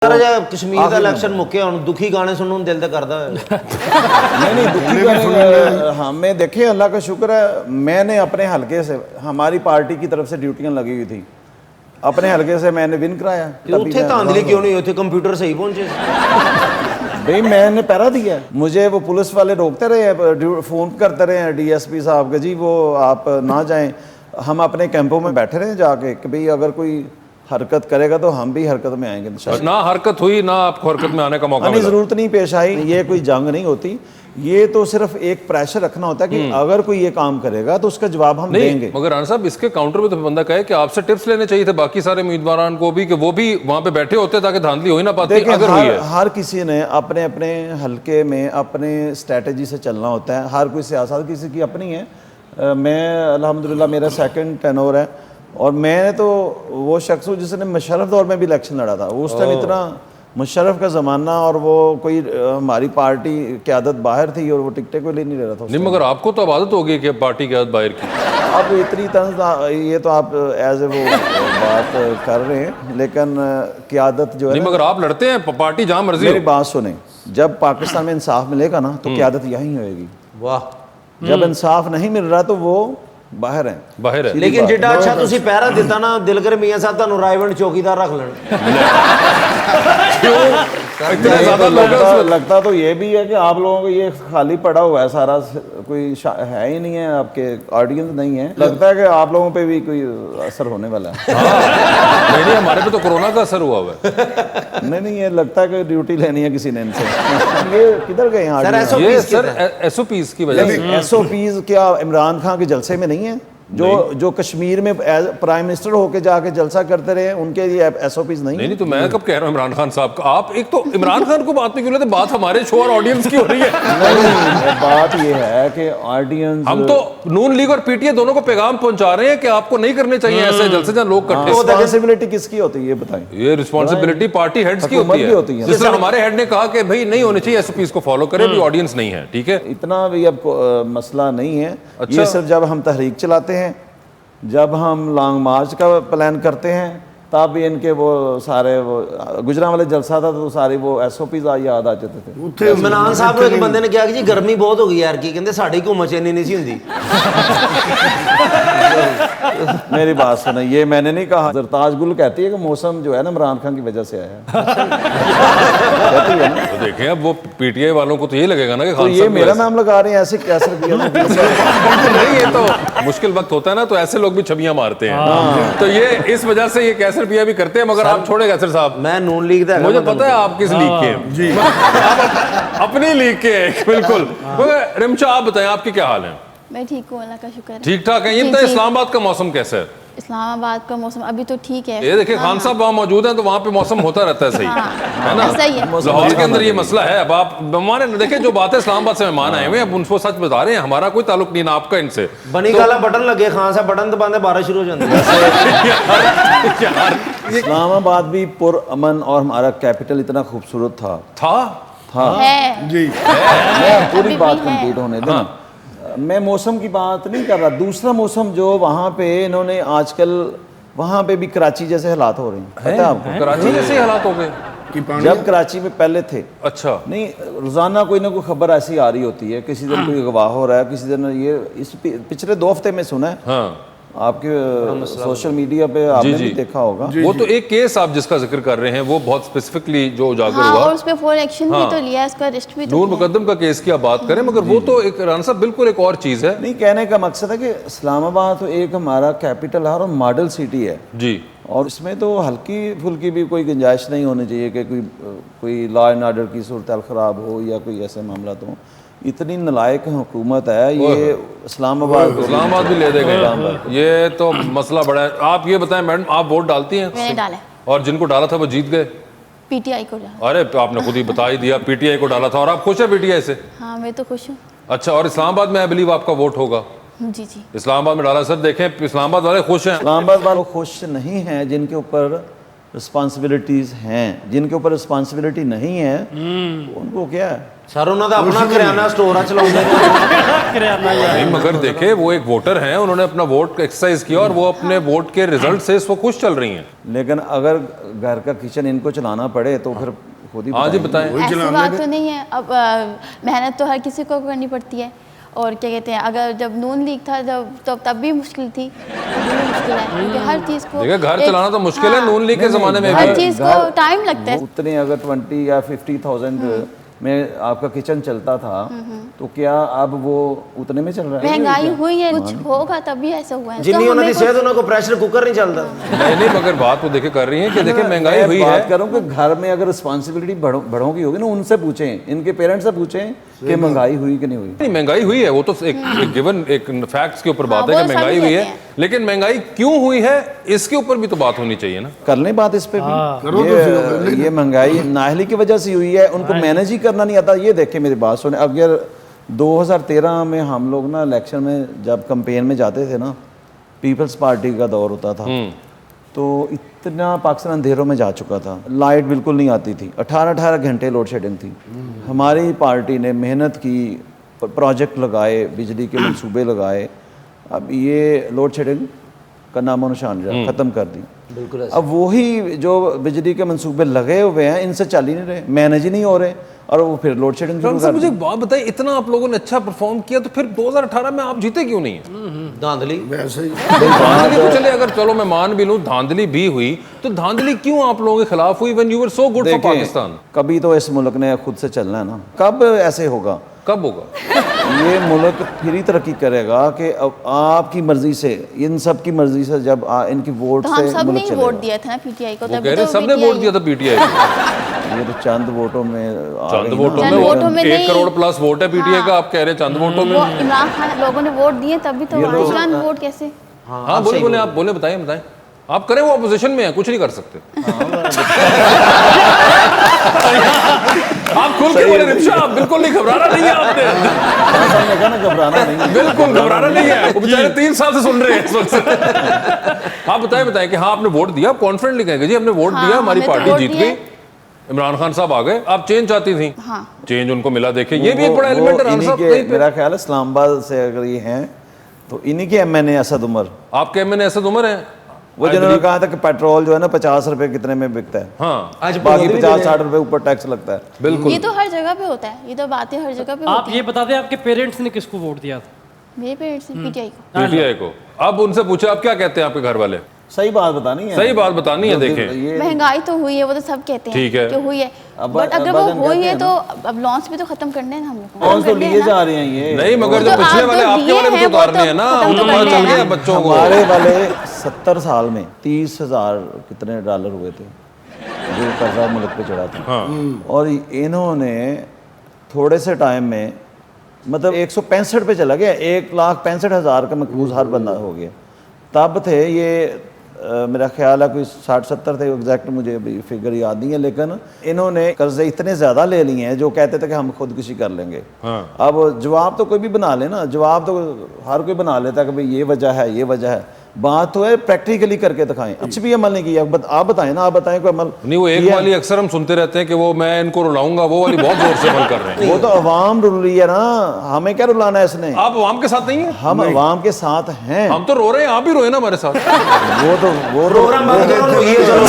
कश्मीर का इलेक्शन मुक्के हुण दुखी गाने सुनने दिल तो करता है। नहीं दुखी गाने हमें देखे, अल्लाह का शुक्र है मैंने अपने हलके से, हमारी पार्टी की तरफ से ड्यूटियां लगी हुई थी, अपने हलके से मैंने विन कराया। उत्थे धांधली क्यों नहीं, उत्थे कंप्यूटर सही पहुंचे भाई मैंने पैरा दिया, मुझे वो पुलिस वाले रोकते रहे, फोन करते रहे डीएसपी साहब के, जी वो आप ना जाएं, हम अपने कैंपों में बैठे रहे जाके कि भाई अगर कोई हरकत करेगा तो हम भी हरकत में आएंगे। ना हरकत हुई ना आपको हरकत में आने का मौका मिला। जरूरत नहीं पेश आई, ये कोई जंग नहीं होती, ये तो सिर्फ एक प्रेशर रखना होता है कि अगर कोई ये काम करेगा तो उसका जवाब हम देंगे। मगर राणा साहब इसके काउंटर में तो बंदा कहे कि आपसे टिप्स लेने चाहिए थे बाकी सारे उम्मीदवारों को भी, कि वो भी वहां पे बैठे होते ताकि धांधली हो ही ना पाती। अगर हुई है, हर किसी ने अपने अपने हलके में अपने स्ट्रेटजी से चलना होता है, हर कोई सियासत किसी की अपनी है। मैं अल्हम्दुलिल्लाह मेरा सेकंड टेनोर है और मैं तो वो शख्स हूँ जिसने मुशर्रफ दौर में भी इलेक्शन लड़ा था, उस टाइम इतना मुशर्रफ का ज़माना और वो कोई हमारी पार्टी की आदत बाहर थी और वो टिकटें कोई ले नहीं रहा था। नहीं मगर आपको तो अब आदत हो गई कि पार्टी की आदत बाहर की। अब इतनी तंज, ये तो आप एज ए वो बात कर रहे हैं, लेकिन क़यादत जो है, नहीं मगर आप लड़ते हैं पार्टी जहाँ मर्जी। मेरी बात सुने, जब पाकिस्तान में इंसाफ मिलेगा ना तो क़यादत यहीं होएगी। वाह, जब इंसाफ नहीं मिल रहा तो वो बाहर है, बाहर है। लेकिन जिड्डा अच्छा तुसी पहरा दिता ना, दिल करे मियां साहब तानू रायवंड चौकीदार रख लेन। लगता तो ये भी है कि आप लोगों को ये खाली पड़ा हुआ है सारा, कोई है ही नहीं है, आपके ऑडियंस नहीं है, लगता है कि आप लोगों पे भी कोई असर होने वाला है। नहीं हमारे पे तो कोरोना का असर हुआ हुआ है। नहीं ये लगता है कि ड्यूटी लेनी है किसी ने इनसे। ये किधर गए हैं ये सर एसओपीज की वजह से। एसओपीज क्या इमरान खान के जलसे में नहीं है? जो कश्मीर में प्राइम मिनिस्टर होके जाके जलसा करते रहे, उनके लिए एसओपीज नहीं। तो मैं कब कह रहा हूँ इमरान खान साहब का, आप एक तो इमरान खान को बात नहीं क्यों लेते, बात हमारे शो और ऑडियंस की हो रही है। नहीं, बात ये है कि ऑडियंस, हम तो नून लीग और पीटीए दोनों को पैगाम पहुंचा रहे हैं कि आपको नहीं करने चाहिए ऐसे जलसे जहाँ लोग इकट्ठे। रिस्पांसिबिलिटी किसकी होती है ये बताएं? ये रिस्पांसिबिलिटी पार्टी हेड्स की होती है। जिस तरह हमारे हेड ने कहा कि भाई नहीं होने चाहिए एसओपीज को फॉलो करे, भी ऑडियंस नहीं है, ठीक है, इतना भी अब मसला नहीं है। ये सिर्फ जब हम तहरीक चलाते हैं, जब हम लॉन्ग मार्च का प्लान करते हैं, तब इनके वो सारे वो गुजरांवाले जलसा था तो सारी वो एसओपीज याद आ जाते थे। इमरान साहब को एक बंदे ने कहा कि जी गर्मी बहुत हो गई यार, की कहते साड़ी को मचेनी नहीं सी हुंदी। मेरी बात सुनो, ये मैंने नहीं कहा, जरताज गुल कहती है कि मौसम जो है ना इमरान खान की वजह से आया है ना? तो देखें अब वो पीटीआई वालों को तो ये लगेगा ना कि तो ये मेरा नाम लगा रहे हैं ऐसे, कैसे नहीं, ये तो मुश्किल वक्त होता है ना, तो ऐसे लोग भी छबियां मारते हैं, तो ये इस वजह से ये कैसे रुपया भी करते हैं। मगर आप छोड़े कैसर साहब, मैं नून लीग का, मुझे पता है आप किस लीग के हैं जी, अपनी लीग के हैं बिल्कुल। मगर रिमशा आप बताएं आपके क्या हाल है? मैं ठीक हूँ, अल्लाह का शुक्र है। ठीक ठाक है। ये बताएं इस्लामाबाद का मौसम कैसा है? इस्लामाबाद का मौसम अभी तो ठीक है। ये देखिए खान साहब वहाँ मौजूद हैं तो वहाँ पे मौसम होता रहता है, सही है ना? सही है। लाहौर के अंदर ये मसला है। अब आप हमारे देखिए जो बातें इस्लामाबाद से मेहमान आए हुए हैं, अब उनको सच बता रहे हैं, हमारा कोई ताल्लुक नहीं ना आपका इनसे। बनी काला बटन लगे, खान साहब बटन दबाते बारिश शुरू हो जाती है। इस्लामाबाद भी पुरअमन और हमारा कैपिटल इतना खूबसूरत था जी, पूरी बात कंप्लीट होने दें। मैं मौसम की बात नहीं कर रहा, दूसरा मौसम जो वहाँ पे इन्होंने आजकल, वहाँ पे भी कराची जैसे हालात हो रहे हैं, पता है आपको? कराची जैसे हालात हो गए जब कराची में पहले थे। अच्छा, नहीं, रोजाना कोई ना कोई खबर ऐसी आ रही होती है, किसी दिन कोई अगवा हो रहा है, किसी दिन ये इस पिछले 2 हफ्ते में सुना है। हाँ, आपके सोशल मीडिया पे आपने भी देखा होगा। वो तो एक केस आप जिसका जिक्र कर रहे हैं वो बहुत स्पेसिफिकली जो उजागर हुआ, और उस पे फुल एक्शन भी तो लिया है, उसका अरेस्ट भी तो नूर मुकद्दम का केस की आप बात करें, मगर वो तो एक राणा साहब बिल्कुल एक और चीज है। नहीं, कहने का मकसद है कि इस्लामाबाद तो एक हमारा कैपिटल है और मॉडल सिटी है जी, और इसमें तो हल्की फुल्की भी कोई गुंजाइश नहीं होनी चाहिए कि कोई लॉ एंड ऑर्डर की सूरत खराब हो या कोई ऐसे मामला तो। इतनी नलायक हुकूमत है ये, इस्लामाबाद भी ले देगा, ये तो मसला बड़ा है। आप ये बताएं मैडम, आप वोट डालती हैं? मैंने डाला, और जिनको डाला था वो जीत गए? पीटीआई को डाला। अरे आपने खुद ही बता ही दिया, पीटीआई को डाला था। और आप खुश है पीटीआई से? हाँ, मैं तो खुश हूँ। अच्छा, और इस्लामाबाद में आई बिलीव आपका वोट होगा? जी जी, इस्लामाबाद में डाला। सर देखें, इस्लामाबाद वाले खुश हैं? इस्लामाबाद वाले खुश नहीं हैं जिनके ऊपर रिस्पॉन्सिबिलिटीज़ हैं, जिनके ऊपर रिस्पॉन्सिबिलिटी नहीं है उनको क्या है। सर ਉਹਨਾਂ ਦਾ ਆਪਣਾ ਕਰਿਆਨਾ ਸਟੋਰ ਆ ਚਲਾਉਂਦੇ ਨੇ नहीं मगर देखे वो एक वोटर हैं, उन्होंने अपना वोट एक्सरसाइज किया और वो अपने वोट के रिजल्ट से इस वक्त खुश चल रही हैं। लेकिन अगर घर का किचन इनको चलाना पड़े तो फिर खुद ही हाँ जी बताएं। ऐसी बात तो नहीं है। अब मेहनत तो हर किसी को करनी पड़ती है। और क्या कहते हैं, अगर जब नून लीग था जब तब भी मुश्किल थी, अभी भी मुश्किल है, क्योंकि हर चीज़ को देखिए घर चलाना तो मुश्किल है, नून लीग के जमाने में हर भी। चीज़ को टाइम लगता है। उतने अगर 20 या 50,000 में आपका किचन चलता था तो क्या अब वो उतने में चल रहा है? महंगाई हुई है, कुछ होगा तभी ऐसा हुआ है। ਜਿੰਨੀ तो ਉਹਨਾਂ ਦੀ हमें ਸਿਹत ਉਹਨਾਂ ਕੋ ਪ੍ਰੈਸ਼ਰ कुकर नहीं चलता। नहीं नहीं मगर बात तो देखिए कर रही हैं कि देखिए महंगाई मैं हुई बात है। कर रहा हूँ कि घर में अगर रिस्पॉन्सिबिलिटी बड़ों की होगी ना, उनसे पूछें, इनके पेरेंट्स से पूछें कि महंगाई हुई कि नहीं हुई। नहीं महंगाई हुई है, वो तो एक गिवन एक फैक्ट्स के ऊपर बात है वो कि महंगाई सभी हुई है, कहते हैं। लेकिन महंगाई क्यों हुई है इसके ऊपर भी तो बात होनी चाहिए ना। कर लें बात इस पे भी। ये महंगाई नाहली की वजह से हुई है, उनको मैनेज ही करना नहीं आता। ये देखें मेरी बात सुने, अगर 2013 में हम लोग ना इलेक्शन में जब कैंपेन में जाते थे ना, पीपल्स पार्टी का दौर होता था, तो इतना पाकिस्तान अंधेरों में जा चुका था, लाइट बिल्कुल नहीं आती थी, 18-18 घंटे लोड शेडिंग थी। हमारी पार्टी ने मेहनत की, प्रोजेक्ट लगाए, बिजली के मंसूबे लगाए, अब ये लोड शेडिंग का नामो निशान जो ख़त्म कर दी। बिल्कुल अब वही जो बिजली के मंसूबे लगे हुए हैं, इनसे चल ही नहीं रहे, मैनेज ही नहीं हो रहे, और वो फिर लोड शेडिंग शुरू कर मुझे एक बात बताइए, इतना आप लोगों ने अच्छा परफॉर्म किया तो फिर 2018 में आप जीते क्यों नहीं है? धांधली धांधली तो चले, अगर चलो मैं मान भी लूं धांधली भी हुई, तो धांधली क्यों आप लोगों के खिलाफ हुई when you were so good for Pakistan? कभी तो इस मुल्क ने खुद से चलना है ना, कब ऐसे होगा? कब होगा? ये मुल्क फिर ही तरक्की करेगा कि अब आपकी मर्जी से, इन सब की मर्जी से, जब इनकी वोट तो से हम सब मुल्क ने चलेगा। वोट दिया था ना पीटीआई को, वो तभी कह रहे तो सबने PTI वोट दिया था पीटीआई को। ये तो चंद वोटों में आ चंद गई वोटों ना। में, वोटों में 1 नहीं। करोड़ प्लस वोट है पीटीआई का, आप कह रहे हैं चंद वोटों में। वो इमरान खान लोगों ने वोट दिए तभी तो चंद वोट कैसे? हाँ बोले बोले, आप बोले, बताएं बताएं। आप करें, वो अपोजिशन में है, कुछ नहीं कर सकते। आप खुल के बोले रिक्शा, आप बिल्कुल नहीं घबराना नहीं है आपने। हमने कहा ना घबराना नहीं। बिल्कुल घबराना नहीं है, वो बेचारे 3 साल से सुन रहे हैं इस वक्त। आप बताएं कि हाँ आपने वोट दिया, कॉन्फिडेंटली कहेंगे जी हमने वोट दिया, हमारी हमने तो पार्टी वोट जीत दिया। गई, इमरान खान साहब आ गए, आप चेंज चाहती थी, हाँ। चेंज उनको मिला। देखिए ये भी एक बड़ा वो एलिमेंट है इन्हीं साहब। के, कहीं पे मेरा ख्याल है इस्लामाबाद से अगर ये हैं तो इन्हीं के MNA असद उमर, आपके एमएनए असद उमर है, वो जिन्होंने कहा था कि पेट्रोल जो है ना 50 रुपए कितने में बिकता है, हाँ आज बाकी 50-60 रुपए ऊपर टैक्स लगता है। बिल्कुल। ये तो हर जगह पे होता है, ये तो बातें हर जगह पे आप होती ये हैं। बता दें आपके पेरेंट्स ने किसको वोट दिया था? मेरे पेरेंट्स ने पीटीआई को। पीटीआई को। अब उनसे पूछे आप क्या कहते हैं, आपके घर वाले? सही बात बतानी है, सही बात बतानी है। देखें ये महंगाई तो हुई है, वो तो सब कहते हैं ठीक है। कि हुई है, अब बट अगर वो अब्बाजान हुई कहते है हैं तो अब लॉन्च भी तो खत्म करने हैं ना हम लोग को। कौन तो खत्म करने लिए हैं ना। जा रहे हैं ये? नहीं मगर जो जो पिछले आप वाले जो आपके दिए वाले भी हैं, तो वो उतारने तो हैं ना, खत्म उनको तो पता करने चल हैं गया ना। बच्चों को। हमारे वाले 70 साल में 30,000 कितने डॉलर हुए थे जो कर्जा मुल्क पे चढ़ा था। और इन्होंने थोड़े से टाइम में मतलब 165 पे चला गया, 1,65,000 का मकबूज हर बंदा हो गया। तब थे ये मेरा ख्याल है कोई 60-70 थे, एग्जैक्ट मुझे अभी फिगर याद नहीं है, लेकिन इन्होंने कर्जे इतने ज़्यादा ले लिए हैं जो कहते थे कि हम खुद किसी कर लेंगे। अब जवाब तो कोई भी बना ले ना, जवाब तो हर कोई बना लेता है कि भाई ये वजह है, ये वजह है। बात तो है प्रैक्टिकली करके दिखाएं, कुछ भी अमल नहीं किया। आप बताएं ना, आप बताएं कोई अमल नहीं। वो एक किया? वाली अक्सर हम सुनते रहते हैं कि वो मैं इनको रुलाऊंगा, वो वाली बहुत जोर से अमल कर रहे हैं। वो तो अवाम रुल रही है ना, हमें क्या रुलाना है इसने? आप आवाम के साथ नहीं है? हम अवाम के साथ हैं। हम तो रो रहे हैं, आप भी रोए ना हमारे साथ। वो प्रोग्राम बंद करो, ये चलो